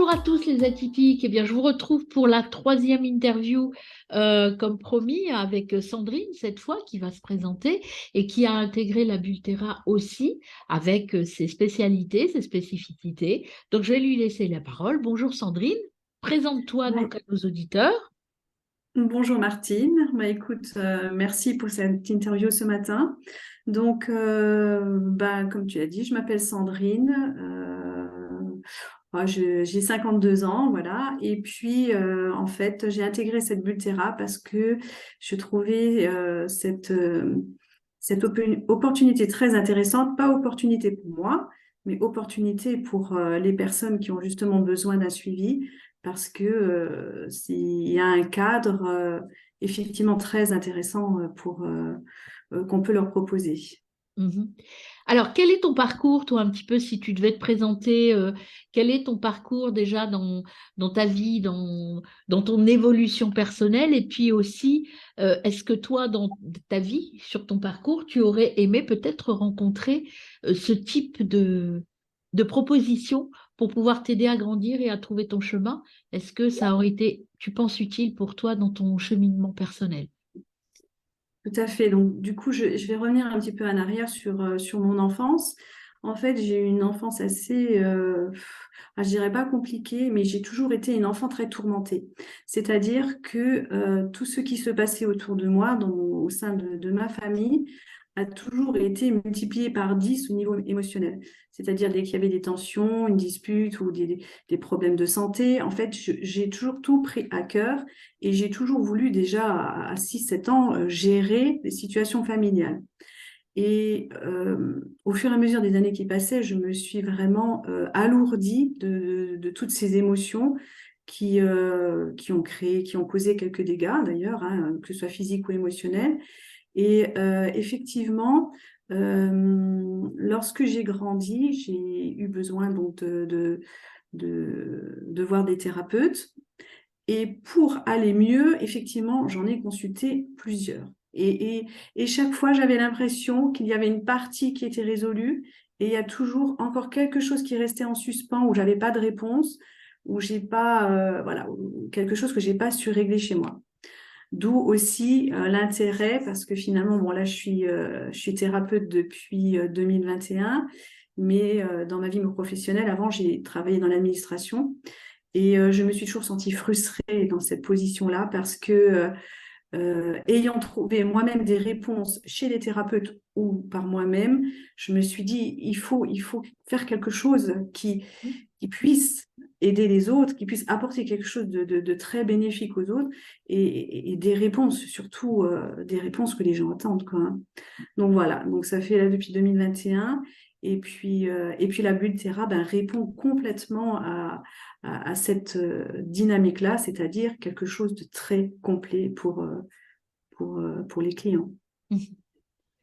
Bonjour à tous les atypiques. Eh bien, je vous retrouve pour la troisième interview, comme promis, avec Sandrine, cette fois, qui va se présenter et qui a intégré la Bultera aussi, avec ses spécialités, ses spécificités. Donc, je vais lui laisser la parole. Bonjour Sandrine, présente-toi Bon- donc à nos auditeurs. Bonjour Martine, écoute, merci pour cette interview ce matin. Donc, comme tu as dit, je m'appelle Sandrine, j'ai 52 ans, voilà. Et puis, en fait, j'ai intégré cette Bultera parce que je trouvais cette opportunité très intéressante, pas opportunité pour moi, mais opportunité pour les personnes qui ont justement besoin d'un suivi parce que il y a un cadre effectivement très intéressant qu'on peut leur proposer. Mhm. Alors, quel est ton parcours, toi, un petit peu, si tu devais te présenter, quel est ton parcours déjà dans ta vie, dans ton évolution personnelle, et puis aussi, est-ce que toi, dans ta vie, sur ton parcours, tu aurais aimé peut-être rencontrer ce type de proposition pour pouvoir t'aider à grandir et à trouver ton chemin? Est-ce que ça aurait été, tu penses, utile pour toi dans ton cheminement personnel? Tout à fait. Donc, du coup, je vais revenir un petit peu en arrière sur mon enfance. En fait, j'ai eu une enfance assez, je dirais pas compliquée, mais j'ai toujours été une enfant très tourmentée. C'est-à-dire que tout ce qui se passait autour de moi, au sein de ma famille, a toujours été multiplié par 10 au niveau émotionnel. C'est-à-dire dès qu'il y avait des tensions, une dispute ou des problèmes de santé, en fait, j'ai toujours tout pris à cœur. Et j'ai toujours voulu déjà à 6-7 ans gérer les situations familiales. Et au fur et à mesure des années qui passaient, je me suis vraiment alourdie de toutes ces émotions qui ont causé quelques dégâts d'ailleurs, hein, que ce soit physique ou émotionnel. Et effectivement, lorsque j'ai grandi, j'ai eu besoin donc de voir des thérapeutes. Et pour aller mieux, effectivement, j'en ai consulté plusieurs. Et chaque fois, j'avais l'impression qu'il y avait une partie qui était résolue et il y a toujours encore quelque chose qui restait en suspens où j'avais pas de réponse, où j'ai pas, voilà, ou quelque chose que j'ai pas su régler chez moi. D'où aussi l'intérêt, parce que finalement, bon là, je suis thérapeute depuis 2021, mais dans ma vie professionnelle, avant, j'ai travaillé dans l'administration. Et je me suis toujours sentie frustrée dans cette position-là parce que, ayant trouvé moi-même des réponses chez les thérapeutes ou par moi-même, je me suis dit, il faut faire quelque chose qui puisse aider les autres, qui puisse apporter quelque chose de très bénéfique aux autres et des réponses, surtout des réponses que les gens attendent, quoi, hein. Donc voilà, donc ça fait là depuis 2021. Et puis la Bultera ben, répond complètement à cette dynamique-là, c'est-à-dire quelque chose de très complet pour les clients.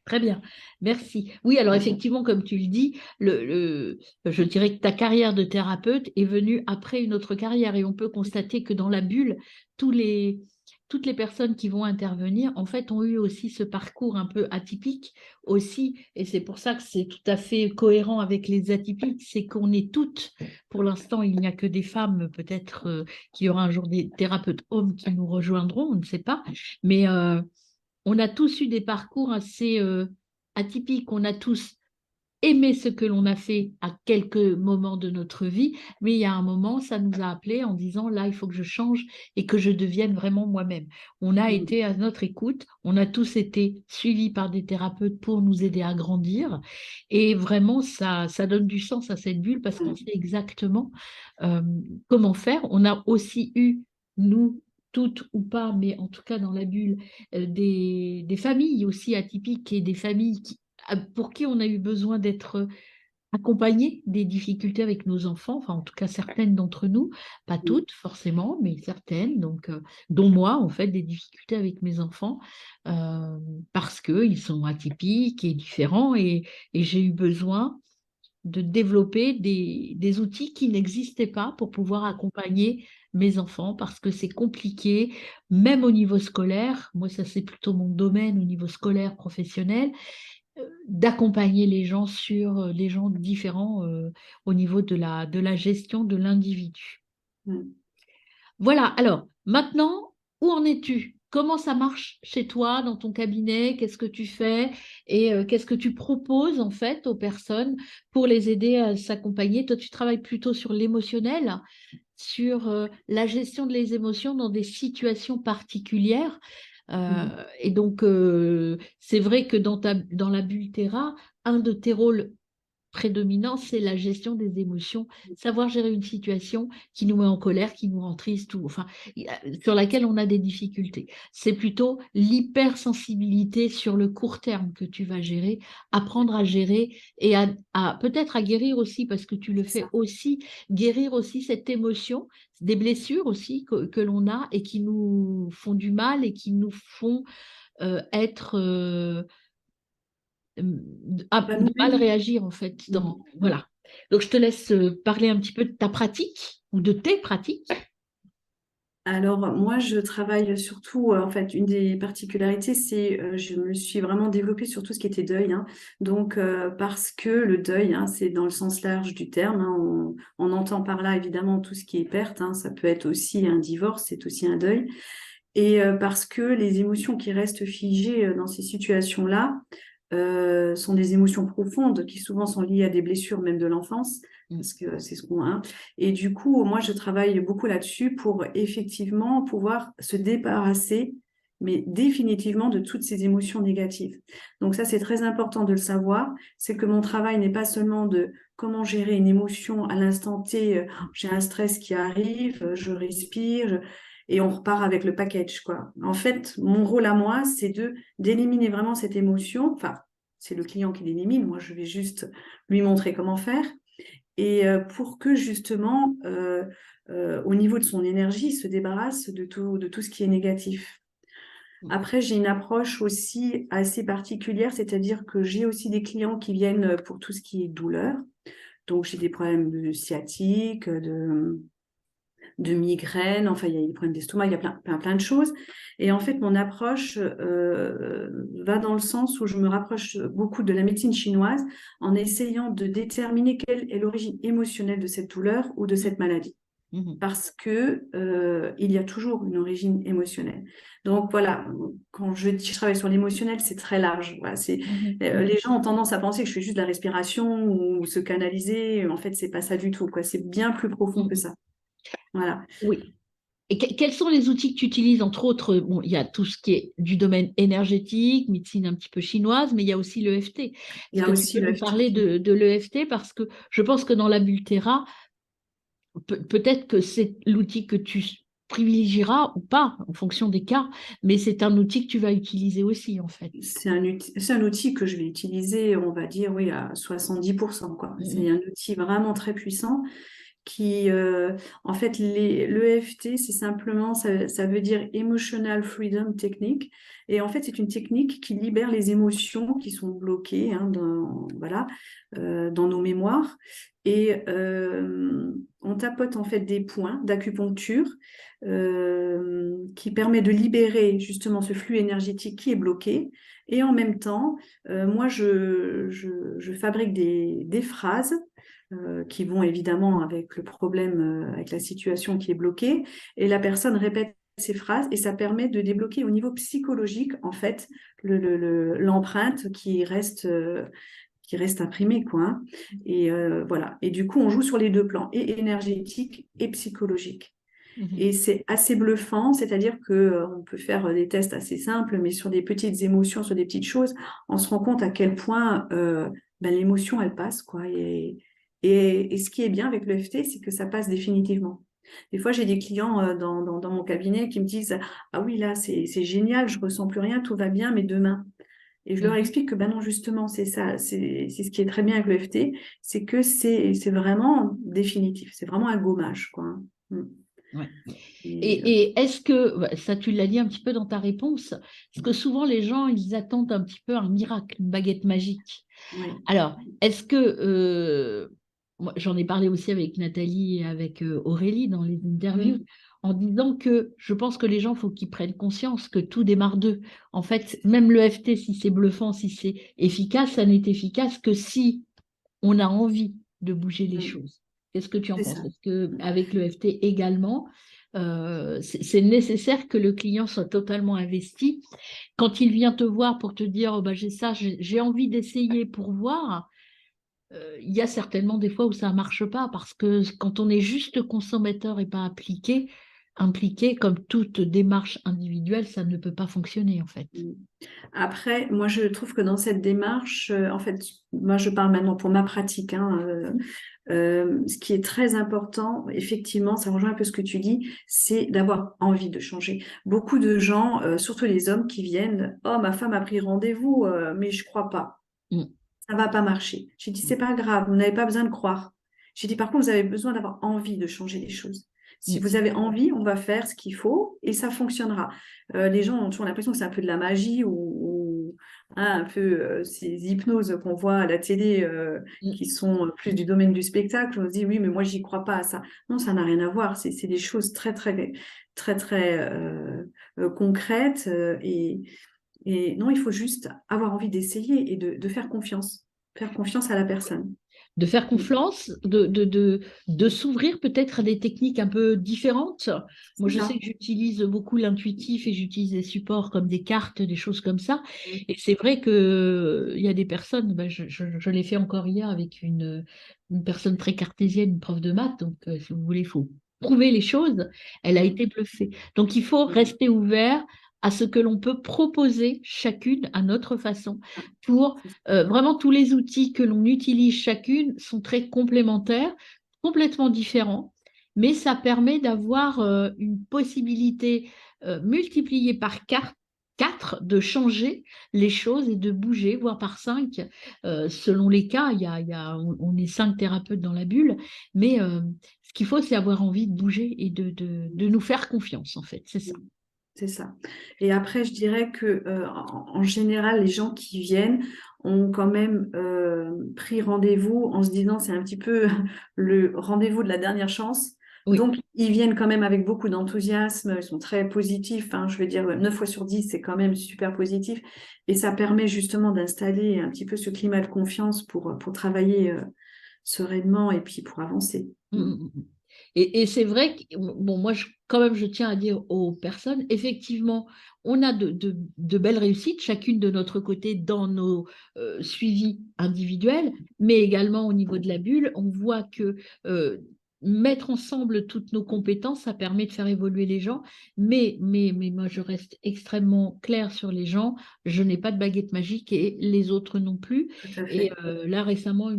Très bien, merci. Oui, alors effectivement, comme tu le dis, je dirais que ta carrière de thérapeute est venue après une autre carrière et on peut constater que dans la bulle, tous les, toutes les personnes qui vont intervenir, en fait, ont eu aussi ce parcours un peu atypique aussi, et c'est pour ça que c'est tout à fait cohérent avec les atypiques, c'est qu'on est toutes, pour l'instant, il n'y a que des femmes, peut-être qu'il y aura un jour des thérapeutes hommes qui nous rejoindront, on ne sait pas, mais on a tous eu des parcours assez atypiques. On a tous aimé ce que l'on a fait à quelques moments de notre vie, mais il y a un moment, ça nous a appelés en disant, là, il faut que je change et que je devienne vraiment moi-même. On a Mm. été à notre écoute, on a tous été suivis par des thérapeutes pour nous aider à grandir. Et vraiment, ça donne du sens à cette bulle parce qu'on Mm. sait exactement euh, comment faire. On a aussi eu, nous, toutes ou pas, mais en tout cas dans la bulle, des familles aussi atypiques et des familles pour qui on a eu besoin d'être accompagnés des difficultés avec nos enfants, enfin en tout cas certaines d'entre nous, pas toutes forcément, mais certaines, donc dont moi en fait, des difficultés avec mes enfants euh, parce qu'ils sont atypiques et différents et j'ai eu besoin de développer des outils qui n'existaient pas pour pouvoir accompagner mes enfants parce que c'est compliqué, même au niveau scolaire. Moi, ça c'est plutôt mon domaine au niveau scolaire, professionnel, d'accompagner les gens sur les gens différents au niveau de la gestion de l'individu. Mm. Voilà, alors maintenant, où en es-tu? Comment ça marche chez toi, dans ton cabinet? Qu'est-ce que tu fais? Et qu'est-ce que tu proposes en fait aux personnes pour les aider à s'accompagner? Toi, tu travailles plutôt sur l'émotionnel, sur la gestion de les émotions dans des situations particulières. Mm. Et donc, c'est vrai que dans la bulle Terra, un de tes rôles prédominant, c'est la gestion des émotions, savoir gérer une situation qui nous met en colère, qui nous rend triste, ou enfin, sur laquelle on a des difficultés. C'est plutôt l'hypersensibilité sur le court terme que tu vas gérer, apprendre à gérer et peut-être à guérir aussi, parce que tu le C'est fais ça. aussi, guérir aussi cette émotion, des blessures aussi que l'on a et qui nous font du mal et qui nous font être Bah, de mal nous-mêmes. réagir en fait Mm. voilà. Donc je te laisse parler un petit peu de ta pratique ou de tes pratiques. Alors, moi, je travaille surtout, en fait, une des particularités, c'est je me suis vraiment développée sur tout ce qui était deuil, hein. Donc, parce que le deuil, hein, c'est dans le sens large du terme, hein. On entend par là, évidemment, tout ce qui est perte, hein. Ça peut être aussi un divorce, c'est aussi un deuil. Et parce que les émotions qui restent figées dans ces situations-là sont des émotions profondes qui souvent sont liées à des blessures même de l'enfance, Mm. parce que c'est ce qu'on a. Et du coup, moi, je travaille beaucoup là-dessus pour effectivement pouvoir se débarrasser, mais définitivement de toutes ces émotions négatives. Donc ça, c'est très important de le savoir. C'est que mon travail n'est pas seulement de comment gérer une émotion à l'instant T. J'ai un stress qui arrive, je respire, et on repart avec le package, quoi. En fait, mon rôle à moi, c'est de d'éliminer vraiment cette émotion. Enfin, c'est le client qui l'élimine. Moi, je vais juste lui montrer comment faire. Et pour que justement, au niveau de son énergie, il se débarrasse de tout ce qui est négatif. Après, j'ai une approche aussi assez particulière, c'est-à-dire que j'ai aussi des clients qui viennent pour tout ce qui est douleur. Donc, j'ai des problèmes de sciatique, de migraine, enfin, il y a des problèmes d'estomac, il y a plein de choses. Et en fait, mon approche va dans le sens où je me rapproche beaucoup de la médecine chinoise en essayant de déterminer quelle est l'origine émotionnelle de cette douleur ou de cette maladie. Mhm. Parce que il y a toujours une origine émotionnelle. Donc voilà, quand je dis que je travaille sur l'émotionnel, c'est très large. Voilà, Mhm. les gens ont tendance à penser que je fais juste de la respiration ou se canaliser. En fait, c'est pas ça du tout, quoi. C'est bien plus profond que Mhm. ça. Voilà. Oui. Et quels sont les outils que tu utilises? Entre autres, bon, il y a tout ce qui est du domaine énergétique, médecine un petit peu chinoise, mais il y a aussi l'EFT. Il y Est-ce a que tu aussi peux le nous FT. parler de l'EFT? Parce que je pense que dans la Bultera, peut-être que c'est l'outil que tu privilégieras ou pas en fonction des cas, mais c'est un outil que tu vas utiliser aussi en fait. C'est un outil que je vais utiliser, on va dire, oui, à 70%, quoi. C'est Mhm. un outil vraiment très puissant qui, en fait, l'EFT, c'est simplement, ça veut dire Emotional Freedom Technique. Et en fait, c'est une technique qui libère les émotions qui sont bloquées, hein, voilà, dans nos mémoires. Et on tapote en fait des points d'acupuncture qui permet de libérer justement ce flux énergétique qui est bloqué. Et en même temps, moi, je fabrique des phrases qui vont évidemment avec le problème, avec la situation qui est bloquée. Et la personne répète ces phrases et ça permet de débloquer au niveau psychologique, en fait, l'empreinte qui reste imprimée, quoi, hein. Et voilà. Et du coup, on joue sur les deux plans, et énergétique et psychologique. Mhm. Et c'est assez bluffant, c'est-à-dire que on peut faire des tests assez simples, mais sur des petites émotions, sur des petites choses, on se rend compte à quel point ben, l'émotion, elle passe, quoi. Et ce qui est bien avec l'EFT, c'est que ça passe définitivement. Des fois, j'ai des clients dans mon cabinet qui me disent, ah oui, là, c'est génial, je ressens plus rien, tout va bien, mais demain. Et je leur Mhm. explique que ben non, justement, c'est ça, c'est ce qui est très bien avec l'EFT, c'est que c'est vraiment définitif, c'est vraiment un gommage, quoi, hein. Mm. Ouais. Et, Et est-ce que, bah, ça tu l'as dit un petit peu dans ta réponse, parce que souvent les gens, ils attendent un petit peu un miracle, une baguette magique. ouais. Alors, est-ce que, moi, j'en ai parlé aussi avec Nathalie et avec Aurélie dans les interviews, Mm. en disant que je pense que les gens, faut qu'ils prennent conscience que tout démarre d'eux. En fait, même le FT, si c'est bluffant, si c'est efficace, ça n'est efficace que si on a envie de bouger les Mm. choses. Qu'est-ce que tu en c'est penses? ça. Est-ce qu'avec l'EFT également, c'est nécessaire que le client soit totalement investi? Quand il vient te voir pour te dire, oh, bah, j'ai ça, j'ai envie d'essayer pour voir, il y a certainement des fois où ça ne marche pas parce que quand on est juste consommateur et pas impliqué, comme toute démarche individuelle, ça ne peut pas fonctionner en fait. Mm. Après, moi, je trouve que dans cette démarche, en fait, moi, je parle maintenant pour ma pratique, hein, ce qui est très important, effectivement, ça rejoint un peu ce que tu dis, c'est d'avoir envie de changer. Beaucoup de gens, surtout les hommes qui viennent, oh, ma femme a pris rendez-vous, mais je crois pas. Mm, Ça va pas marcher. J'ai dit, c'est pas grave, vous n'avez pas besoin de croire. J'ai dit, par contre, vous avez besoin d'avoir envie de changer les choses. Si mm, vous avez envie, on va faire ce qu'il faut et ça fonctionnera. Les gens ont toujours l'impression que c'est un peu de la magie ou, hein, un peu ces hypnoses qu'on voit à la télé mm. qui sont plus du domaine du spectacle. On se dit, oui, mais moi, j'y crois pas à ça. Non, ça n'a rien à voir. C'est des choses très, très, très, très concrètes et non, il faut juste avoir envie d'essayer et de faire confiance. Faire confiance à la personne. De faire Mm. confiance, de s'ouvrir peut-être à des techniques un peu différentes. Moi, C'est je sais ça. que j'utilise beaucoup l'intuitif et j'utilise des supports comme des cartes, des choses comme ça. Mm. Et c'est vrai que il y a des personnes, ben, je l'ai fait encore hier avec une personne très cartésienne, une prof de maths, donc si vous voulez, il faut prouver les choses. Elle a Mm. été bluffée. Donc, il faut Mm. rester ouvert à ce que l'on peut proposer chacune à notre façon Ah, pour c'est ça. vraiment, tous les outils que l'on utilise chacune sont très complémentaires, complètement différents, mais ça permet d'avoir une possibilité multipliée par 4 de changer les choses et de bouger, voire par 5, selon les cas. On est 5 thérapeutes dans la bulle, mais ce qu'il faut, c'est avoir envie de bouger et de nous faire confiance, en fait. C'est ça. C'est ça. Et après, je dirais que en général, les gens qui viennent ont quand même pris rendez-vous en se disant c'est un petit peu le rendez-vous de la dernière chance. Oui. Donc, ils viennent quand même avec beaucoup d'enthousiasme, ils sont très positifs, hein, je veux dire, 9 fois sur 10, c'est quand même super positif. Et ça permet justement d'installer un petit peu ce climat de confiance pour travailler sereinement et puis pour avancer. Mm, Mm. mm, mm. Et c'est vrai que, bon, moi, quand même, je tiens à dire aux personnes, effectivement, on a de belles réussites, chacune de notre côté, dans nos suivis individuels, mais également au niveau de la bulle, on voit que mettre ensemble toutes nos compétences, ça permet de faire évoluer les gens. Mais moi, je reste extrêmement claire sur les gens. Je n'ai pas de baguette magique et les autres non plus. Tout à Et fait. là, récemment,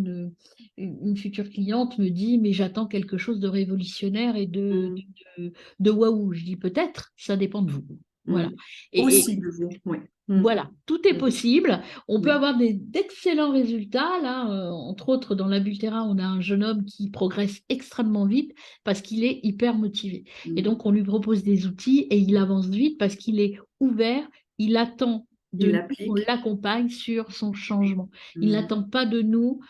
une future cliente me dit, mais j'attends quelque chose de révolutionnaire et Mm. de waouh. Je dis peut-être, ça dépend de vous. Voilà. Mm. Et Aussi de vous, oui. Mm. voilà, tout est Mm. possible. On peut Oui, avoir d'excellents résultats. Là, entre autres, dans l'Abultera, on a un jeune homme qui progresse extrêmement vite parce qu'il est hyper motivé. Et mm. donc, on lui propose des outils et il avance vite parce qu'il est ouvert, il attend de Il nous qu'on applique. l'accompagne sur son changement. Il Mm. n'attend pas de nous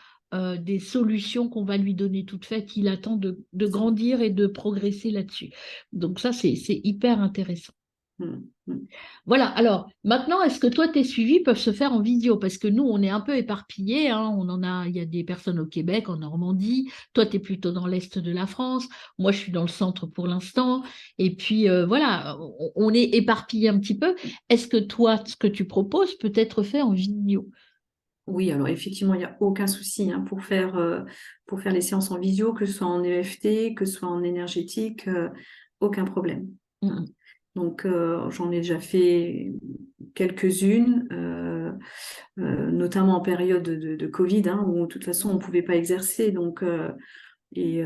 des solutions qu'on va lui donner toutes faites. Il attend de grandir et de progresser là-dessus. Donc ça, c'est hyper intéressant. Mm. Mm. Voilà, alors maintenant, est-ce que toi, tes suivis peuvent se faire en visio? Parce que nous, on est un peu éparpillés, hein, il y a des personnes au Québec, en Normandie, toi, tu es plutôt dans l'Est de la France, moi, je suis dans le centre pour l'instant, et puis voilà, on est éparpillés un petit peu. Est-ce que toi, ce que tu proposes peut être fait en visio? Oui, alors effectivement, il n'y a aucun souci hein, pour faire les séances en visio, que ce soit en EFT, que ce soit en énergétique, aucun problème. Hein. Mm, Donc, j'en ai déjà fait quelques-unes, notamment en période de Covid, hein, où de toute façon, on ne pouvait pas exercer. Donc, oui,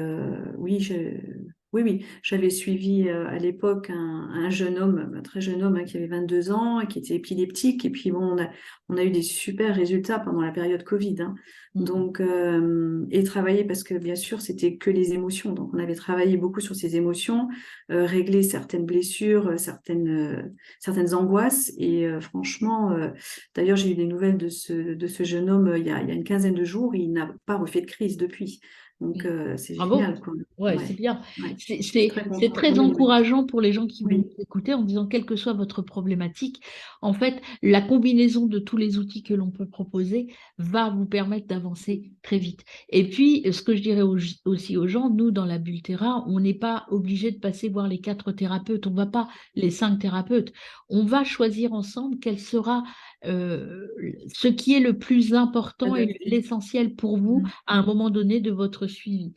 oui, j'avais suivi à l'époque un jeune homme, un très jeune homme hein, qui avait 22 ans et qui était épileptique. Et puis bon, on a eu des super résultats pendant la période Covid. Hein. mm, Donc, et travailler parce que bien sûr, c'était que les émotions. Donc, on avait travaillé beaucoup sur ces émotions, régler certaines blessures, certaines angoisses. Et franchement, d'ailleurs, j'ai eu des nouvelles de ce jeune homme il y a une quinzaine de jours. Il n'a pas refait de crise depuis. Donc, c'est Bravo. génial, quoi. Ouais, c'est Ouais, bien. ouais. C'est Je suis c'est- très c'est contente. très Oui, oui, encourageant pour les gens qui vont oui. nous écouter en disant, quelle que soit votre problématique, en fait, la combinaison de tous les outils que l'on peut proposer va vous permettre d'avancer très vite. Et puis, ce que je dirais aussi aux gens, nous, dans la Bulle Terra, on n'est pas obligé de passer voir les 4 thérapeutes, on ne va pas les 5 thérapeutes. On va choisir ensemble quel sera euh, ce qui est le plus important et Adapté. l'essentiel pour vous Mm. à un moment donné de votre suivi.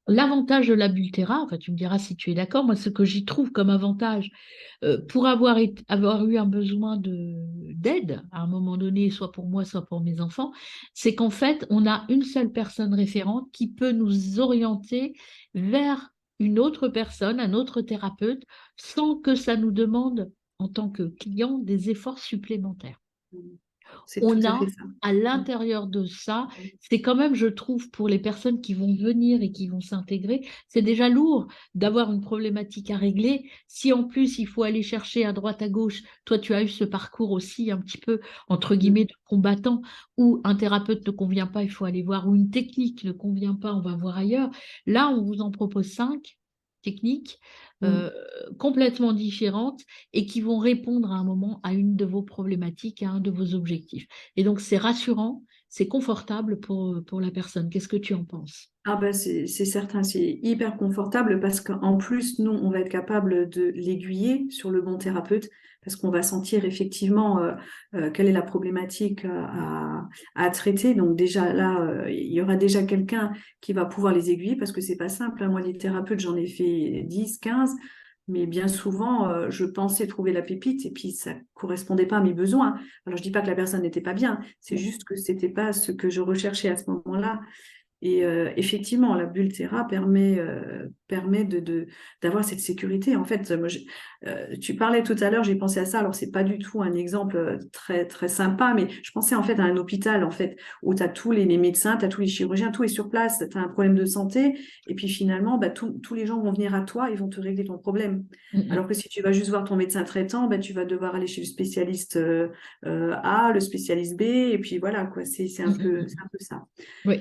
L'avantage de la Bultera, enfin tu me diras si tu es d'accord, moi ce que j'y trouve comme avantage, pour avoir eu un besoin d'aide à un moment donné, soit pour moi, soit pour mes enfants, c'est qu'en fait on a une seule personne référente qui peut nous orienter vers une autre personne, un autre thérapeute, sans que ça nous demande en tant que client des efforts supplémentaires. C'est tout On à fait a ça. à Mm. l'intérieur de ça, c'est quand même, je trouve, pour les personnes qui vont venir et qui vont s'intégrer, c'est déjà lourd d'avoir une problématique à régler. Si en plus il faut aller chercher à droite, à gauche, toi tu as eu ce parcours aussi un petit peu, entre Mm. guillemets, de combattant, où un thérapeute ne convient pas, il faut aller voir, où une technique ne convient pas, on va voir ailleurs. Là, on vous en propose 5 techniques Mm. complètement différentes et qui vont répondre à un moment à une de vos problématiques, à un de vos objectifs. Et donc, c'est rassurant, c'est confortable pour la personne. Qu'est-ce que tu en penses? Ah bah c'est certain, c'est hyper confortable parce qu'en plus, nous, on va être capable de l'aiguiller sur le bon thérapeute parce qu'on va sentir effectivement quelle est la problématique à traiter. Donc déjà là, il y aura déjà quelqu'un qui va pouvoir les aiguiller parce que c'est pas simple, hein. Moi, les thérapeutes, j'en ai fait 10, 15, mais bien souvent, je pensais trouver la pépite et puis ça correspondait pas à mes besoins. Alors je dis pas que la personne n'était pas bien, c'est juste que c'était pas ce que je recherchais à ce moment-là. Et effectivement, la Bultera permet d'avoir cette sécurité. En fait, tu parlais tout à l'heure, j'ai pensé à ça. Alors, c'est pas du tout un exemple très, très sympa, mais je pensais en fait à un hôpital en fait, où tu as tous les médecins, tu as tous les chirurgiens, tout est sur place, tu as un problème de santé, et puis finalement, bah, tous les gens vont venir à toi, ils vont te régler ton problème. Mm, Alors mm. que si tu vas juste voir ton médecin traitant, bah, tu vas devoir aller chez le spécialiste A, le spécialiste B, et puis voilà, quoi, Mm, mm, c'est mm. un peu ça. Oui.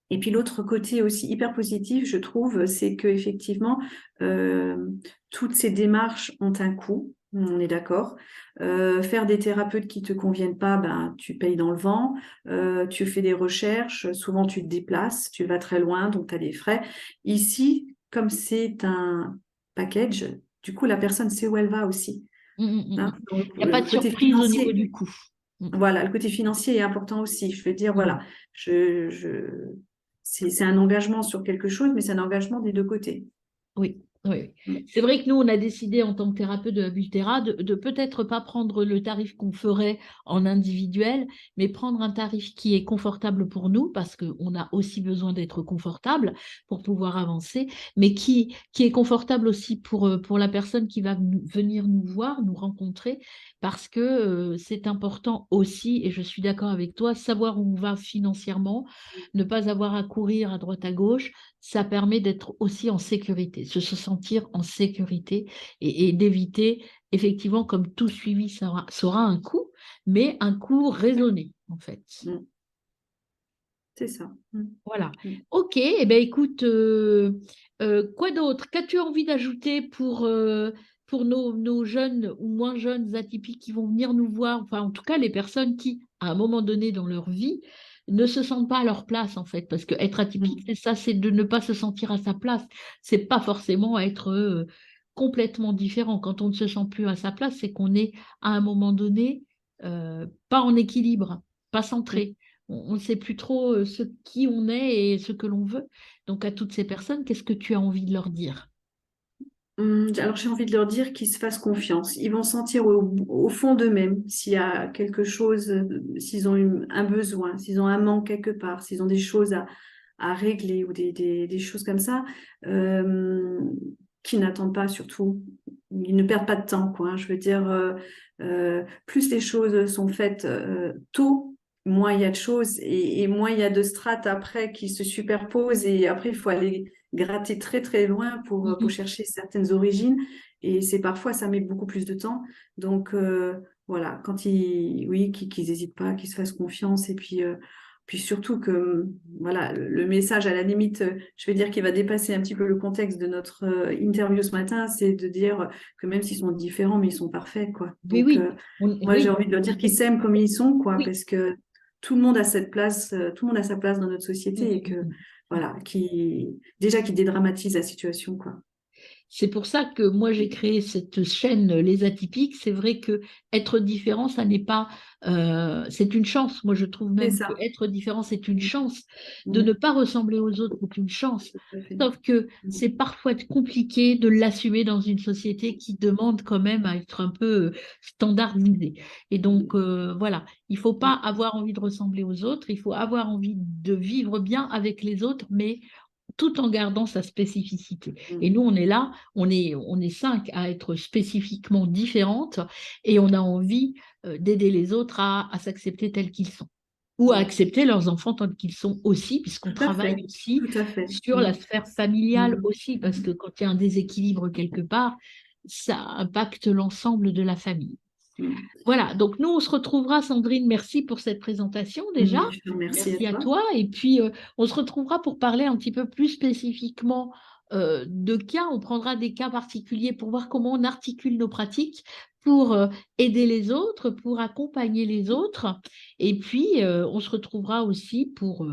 Et puis l'autre côté aussi hyper positif, je trouve, c'est que effectivement, euh, toutes ces démarches ont un coût. On est d'accord. Faire des thérapeutes qui te conviennent pas, ben tu payes dans le vent. Tu fais des recherches, souvent tu te déplaces, tu vas très loin, donc tu as des frais. Ici, comme c'est un package, du coup la personne sait où elle va aussi, Mm, mm, mm, hein. mm. Donc, Il n'y a pas le de côté surprise au niveau financier, du coût. Mm, voilà, le côté financier est important aussi. Je veux dire, mm. voilà, c'est un engagement sur quelque chose, mais c'est un engagement des deux côtés. Oui, oui. Mm. C'est vrai que nous, on a décidé en tant que thérapeute de la Bultera de peut-être pas prendre le tarif qu'on ferait en individuel, mais prendre un tarif qui est confortable pour nous, parce qu'on a aussi besoin d'être confortable pour pouvoir avancer, mais qui est confortable aussi pour la personne qui va venir nous voir, nous rencontrer, parce que c'est important aussi, et je suis d'accord avec toi, savoir où on va financièrement, ne pas avoir à courir à droite à gauche, ça permet d'être aussi en sécurité, se sentir en sécurité et d'éviter, effectivement, comme tout suivi, ça aura un coût, mais un coût raisonné, en fait. Mm. C'est ça. Mm. Voilà. Mm. Ok, eh ben, écoute, quoi d'autre? Qu'as-tu envie d'ajouter pour nos jeunes ou moins jeunes atypiques qui vont venir nous voir, enfin en tout cas les personnes qui, à un moment donné dans leur vie, ne se sentent pas à leur place en fait, parce que être atypique, Mm. c'est ça, c'est de ne pas se sentir à sa place. C'est pas forcément être complètement différent. Quand on ne se sent plus à sa place, c'est qu'on est à un moment donné pas en équilibre, pas Mm. centré. On ne sait plus trop qui on est et ce que l'on veut. Donc à toutes ces personnes, qu'est-ce que tu as envie de leur dire? Alors j'ai envie de leur dire qu'ils se fassent confiance. Ils vont sentir au fond d'eux-mêmes s'il y a quelque chose, s'ils ont un besoin, s'ils ont un manque quelque part, s'ils ont des choses à régler ou des choses comme ça, euh, qui n'attendent pas surtout. Ils ne perdent pas de temps, quoi, hein. Je veux dire, plus les choses sont faites tôt, moins il y a de choses et moins il y a de strates après qui se superposent et après il faut aller gratter très très loin pour Mhm. chercher certaines origines et c'est parfois ça met beaucoup plus de temps. Donc voilà, quand oui, qu'ils n'hésitent pas, qu'ils se fassent confiance et puis Puis surtout que, voilà, le message, à la limite, je vais dire qu'il va dépasser un petit peu le contexte de notre interview ce matin, c'est de dire que même s'ils sont différents, mais ils sont parfaits, quoi. Oui, Donc, oui, moi, j'ai oui, envie de leur tout à dire qu'ils fait. s'aiment comme ils sont, quoi, Oui. parce que tout le monde a cette place, tout le monde a sa place dans notre Mm, société et mm, que, mm, mm. voilà, déjà, qui dédramatise la situation, quoi. C'est pour ça que moi j'ai créé cette chaîne Les Atypiques. C'est vrai que être différent, ça n'est pas, c'est une chance. Moi je trouve C'est même que ça. être différent, c'est une Mm. chance. De Mm. ne pas ressembler aux autres, c'est une chance. Tout à fait. Sauf que Mm. c'est parfois compliqué de l'assumer dans une société qui demande quand même à être un peu standardisée. Et donc voilà, il faut pas avoir envie de ressembler aux autres. Il faut avoir envie de vivre bien avec les autres, mais tout en gardant sa spécificité. Et Mm. nous, on est là, on est cinq à être spécifiquement différentes et on a envie d'aider les autres à s'accepter tels qu'ils sont ou à Mm. accepter leurs enfants tels qu'ils sont aussi, puisqu'on Tout à travaille fait. aussi Tout à fait. sur Mm. la sphère familiale Mm. aussi, parce Mm. que quand il y a un déséquilibre quelque part, ça impacte l'ensemble de la famille. Mm. Voilà, donc nous, on se retrouvera, Sandrine, merci pour cette présentation déjà. Mais je te remercie à Merci à toi. toi. Et puis, on se retrouvera pour parler un petit peu plus spécifiquement de cas. On prendra des cas particuliers pour voir comment on articule nos pratiques pour aider les autres, pour accompagner les autres. Et puis, on se retrouvera aussi pour,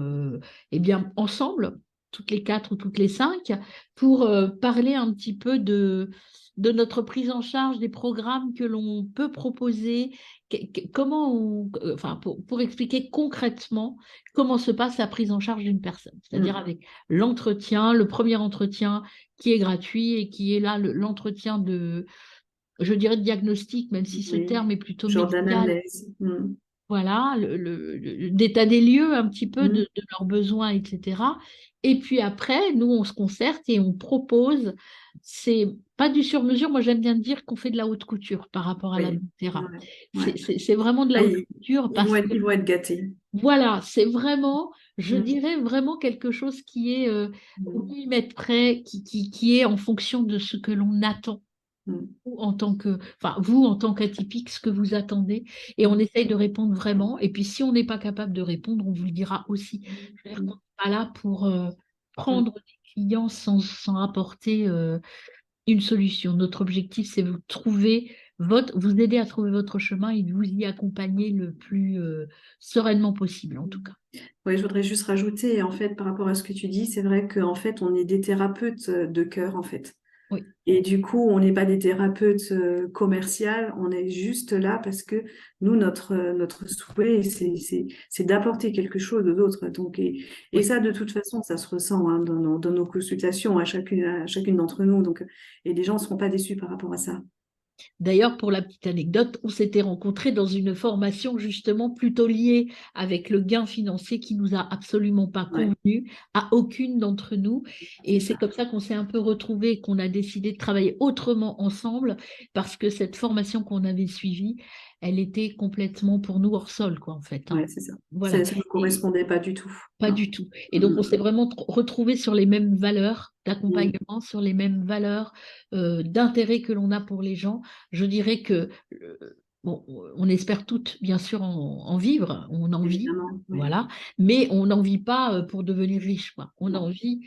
eh bien, ensemble, toutes les quatre ou toutes les cinq, pour parler un petit peu de notre prise en charge des programmes que l'on peut proposer, comment enfin, pour expliquer concrètement comment se passe la prise en charge d'une personne, c'est-à-dire Mm. avec l'entretien, le premier entretien qui est gratuit et qui est là l'entretien de, je dirais, de diagnostic, même si ce Oui. terme est plutôt Genre médical. d'anamnèse. Mm. Voilà, d'état des lieux un petit peu Mm. de leurs besoins, etc. Et puis après, nous, on se concerte et on propose. C'est pas du sur-mesure. Moi, j'aime bien dire qu'on fait de la haute couture par rapport à la Oui. doTERRA. Ouais. C'est Ouais. c'est- c'est vraiment de Ah, la haute couture ils vont parce être, que, ils vont être gâtés. voilà, c'est vraiment, je Mm. dirais vraiment quelque chose qui est au Mm. millimètre près, qui est en fonction de ce que l'on attend Mm. vous en tant que, enfin, vous en tant qu'atypique, ce que vous attendez, et on essaye de répondre vraiment. Et puis, si on n'est pas capable de répondre, on vous le dira aussi. Je veux dire qu'on Mm. n'est pas là pour Mm. prendre des clients sans apporter une solution. Notre objectif, c'est vous aider à trouver votre chemin et de vous y accompagner le plus sereinement possible, en tout cas. Oui, je voudrais juste rajouter, en fait, par rapport à ce que tu dis, c'est vrai qu'en fait, on est des thérapeutes de cœur, en fait. Oui. Et du coup, on n'est pas des thérapeutes commerciales, on est juste là parce que nous, notre souhait, c'est d'apporter quelque chose aux autres. Donc, et Oui. ça, de toute façon, ça se ressent hein, dans nos consultations à chacune d'entre nous. Donc, et les gens ne seront pas déçus par rapport à ça. D'ailleurs, pour la petite anecdote, on s'était rencontrés dans une formation justement plutôt liée avec le gain financier qui nous a absolument pas Ouais, convenu à aucune d'entre nous. Et c'est c'est ça. comme ça qu'on s'est un peu retrouvés et qu'on a décidé de travailler autrement ensemble parce que cette formation qu'on avait suivie, elle était complètement pour nous hors sol, quoi, en fait, hein. Ouais, c'est ça. Voilà. Ça ne Et correspondait pas du tout. pas Non. du tout. Et donc, on Mm. s'est vraiment retrouvés sur les mêmes valeurs Mm. d'accompagnement, sur les mêmes valeurs d'intérêt que l'on a pour les gens. Je dirais que, bon, on espère toutes, bien sûr, en vivre, on en vit, Évidemment, oui. voilà, mais on n'en vit pas pour devenir riche, quoi. On en Non. vit.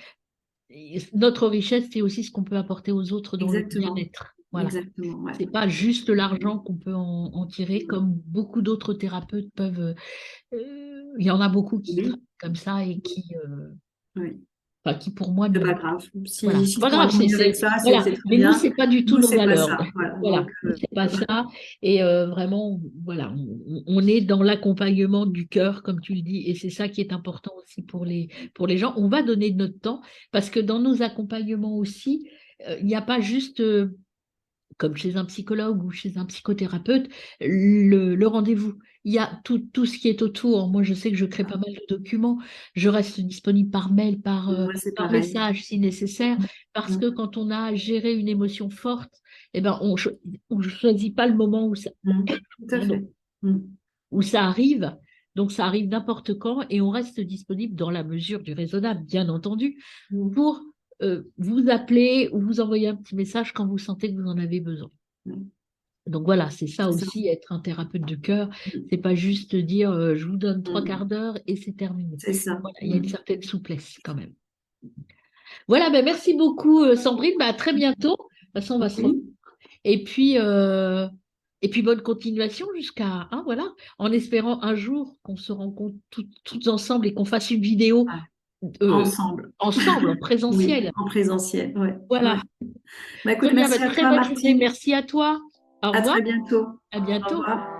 Et notre richesse, c'est aussi ce qu'on peut apporter aux autres dans le Exactement. bien-être. Voilà. Exactement, ouais. C'est pas juste l'argent qu'on peut en tirer, comme beaucoup d'autres thérapeutes peuvent. Il y en a beaucoup qui travaillent Oui, comme ça et oui. enfin, qui pour moi, C'est ne, pas grave. voilà, Si, c'est s'ils pas sont grave, alignés avec ça, c'est voilà. c'est très Mais nous, bien. c'est pas du tout Nous, nos c'est pas valeurs. ça. Voilà. Voilà, Donc, nous, c'est pas ça. Et vraiment, voilà, on est dans l'accompagnement du cœur, comme tu le dis, et c'est ça qui est important aussi pour les gens. On va donner de notre temps parce que dans nos accompagnements aussi, il n'y a pas juste comme chez un psychologue ou chez un psychothérapeute, le rendez-vous. Il y a tout ce qui est autour. Moi, je sais que je crée pas mal de documents. Je reste disponible par mail, moi, c'est par pareil. message si nécessaire, parce Mm. que quand on a géré une émotion forte, eh ben, on ne choisit pas le moment Mm. Tout à pardon, fait. Mm. où ça arrive. Donc, ça arrive n'importe quand et on reste disponible dans la mesure du raisonnable, bien entendu, Mm. pour vous appeler ou vous envoyer un petit message quand vous sentez que vous en avez besoin. Mm. Donc voilà, c'est ça c'est ça. aussi, être un thérapeute de cœur. Mm. C'est pas juste dire je vous donne 3 quarts Mm. d'heure et c'est terminé. C'est ça. Voilà, il y a une Mm. certaine souplesse quand même. Voilà, ben merci beaucoup Sandrine. Ben, à très bientôt. De toute façon, on va se retrouver. Oui. Et puis, euh, et puis bonne continuation jusqu'à, hein, voilà, en espérant un jour qu'on se rencontre toutes ensemble et qu'on fasse une vidéo Ah, euh, ensemble. ensemble, en Oui, présentiel. en présentiel. Ouais. Voilà. Ouais. Bah, écoute, Très bien, merci ben, à très toi, bonne journée. Martine. Merci à toi. Au À revoir. très bientôt. À Au bientôt. revoir.